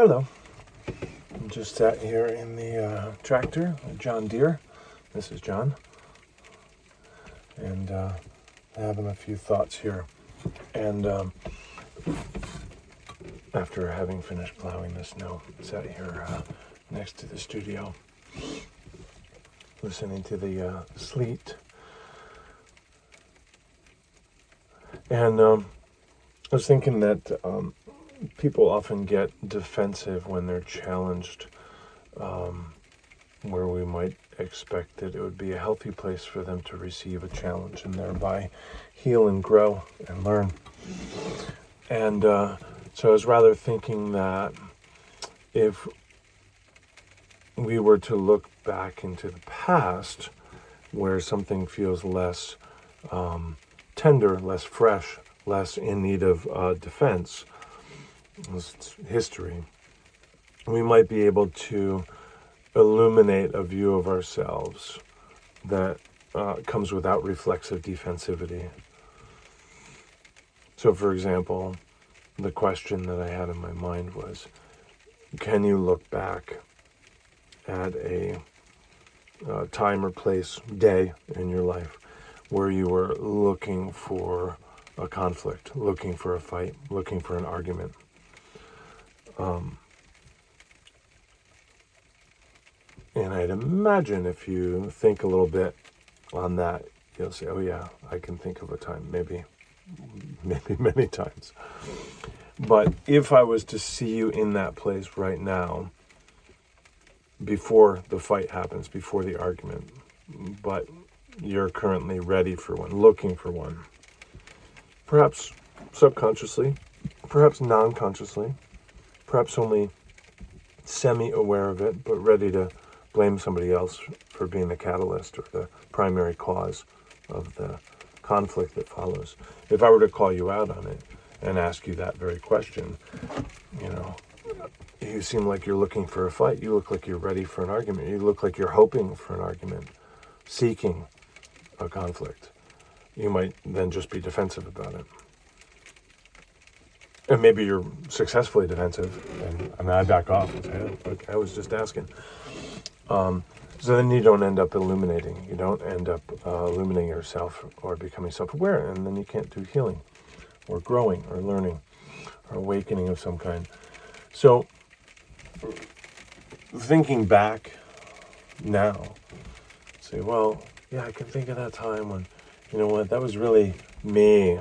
Hello. I'm just sat here in the tractor, John Deere. This is John. And having a few thoughts here. And after having finished plowing the snow, sat here next to the studio, listening to the sleet. And I was thinking that people often get defensive when they're challenged, where we might expect that it would be a healthy place for them to receive a challenge and thereby heal and grow and learn. And so I was rather thinking that if we were to look back into the past where something feels less tender, less fresh, less in need of defense, history, we might be able to illuminate a view of ourselves that comes without reflexive defensivity. So, for example, the question that I had in my mind was, can you look back at a time or place, day in your life where you were looking for a conflict, looking for a fight, looking for an argument? And I'd imagine if you think a little bit on that, you'll say, oh yeah, I can think of a time, maybe many times. But if I was to see you in that place right now, before the fight happens, before the argument, but you're currently ready for one, looking for one, perhaps subconsciously, perhaps non-consciously, perhaps only semi-aware of it, but ready to blame somebody else for being the catalyst or the primary cause of the conflict that follows. If I were to call you out on it and ask you that very question, you seem like you're looking for a fight. You look like you're ready for an argument. You look like you're hoping for an argument, seeking a conflict. You might then just be defensive about it. And maybe you're successfully defensive, and I back off and say, oh, look, I was just asking. So then you don't end up illuminating. You don't end up illuminating yourself or becoming self-aware, and then you can't do healing or growing or learning or awakening of some kind. So thinking back now, say, well, yeah, I can think of that time when, that was really me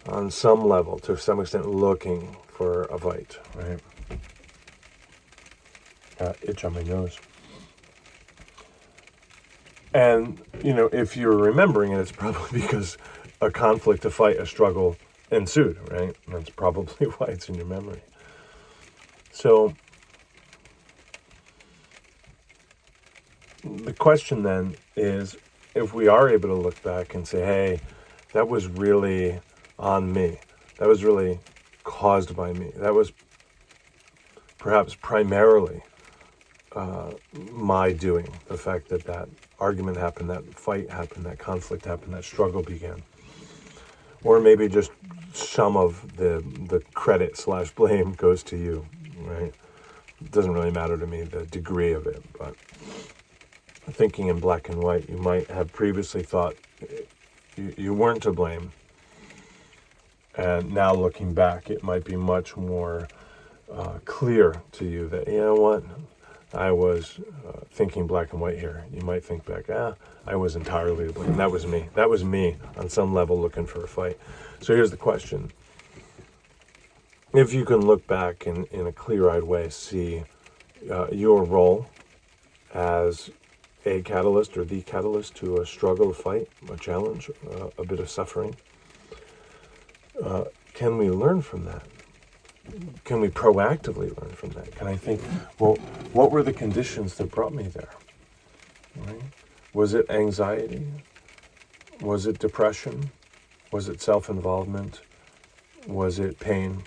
on some level, to some extent, looking for a fight, right? Itch on my nose. And, if you're remembering it, it's probably because a conflict, a fight, a struggle ensued, right? That's probably why it's in your memory. So the question then is, if we are able to look back and say, hey, that was really on me. That was really caused by me. That was perhaps primarily my doing. The fact that argument happened, that fight happened, that conflict happened, that struggle began. Or maybe just some of the credit / blame goes to you, right? It doesn't really matter to me, the degree of it, but thinking in black and white, you might have previously thought you weren't to blame. And now looking back, it might be much more clear to you that, you know what, I was thinking black and white here. You might think back, I was entirely to blame. That was me. That was me on some level looking for a fight. So here's the question. If you can look back in a clear-eyed way, see your role as a catalyst or the catalyst to a struggle, a fight, a challenge, a bit of suffering, can we learn from that? Can we proactively learn from that? Can I think, well, what were the conditions that brought me there? Right? Was it anxiety? Was it depression? Was it self-involvement? Was it pain?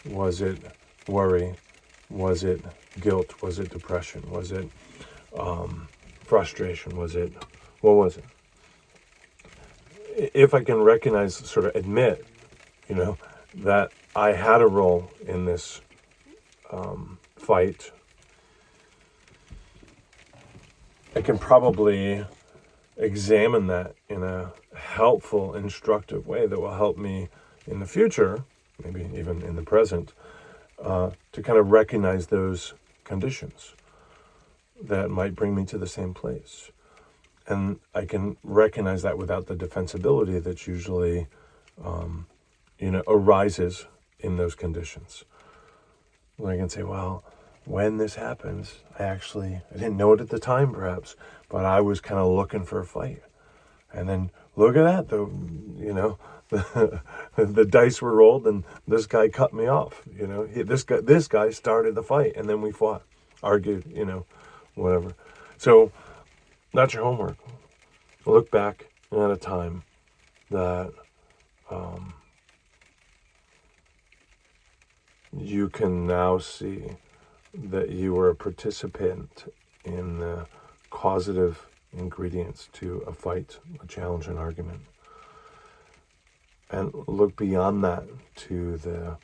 Was it worry? Was it guilt? Was it depression? Was it frustration? What was it? If I can recognize, sort of admit, that I had a role in this fight, I can probably examine that in a helpful, instructive way that will help me in the future, maybe even in the present, to kind of recognize those conditions that might bring me to the same place. And I can recognize that without the defensibility that's usually, arises in those conditions. I can say, well, when this happens, I didn't know it at the time perhaps, but I was kind of looking for a fight. And then look at that, the dice were rolled and this guy cut me off. This guy started the fight and then we fought, argued, whatever. So that's your homework. Look back at a time that you can now see that you were a participant in the causative ingredients to a fight, a challenge, an argument. And look beyond that to the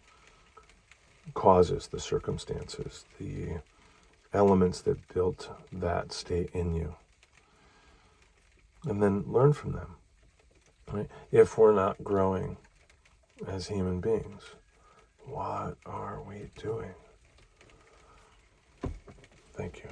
causes, the circumstances, the elements that built that state in you. And then learn from them. Right? If we're not growing as human beings, what are we doing? Thank you.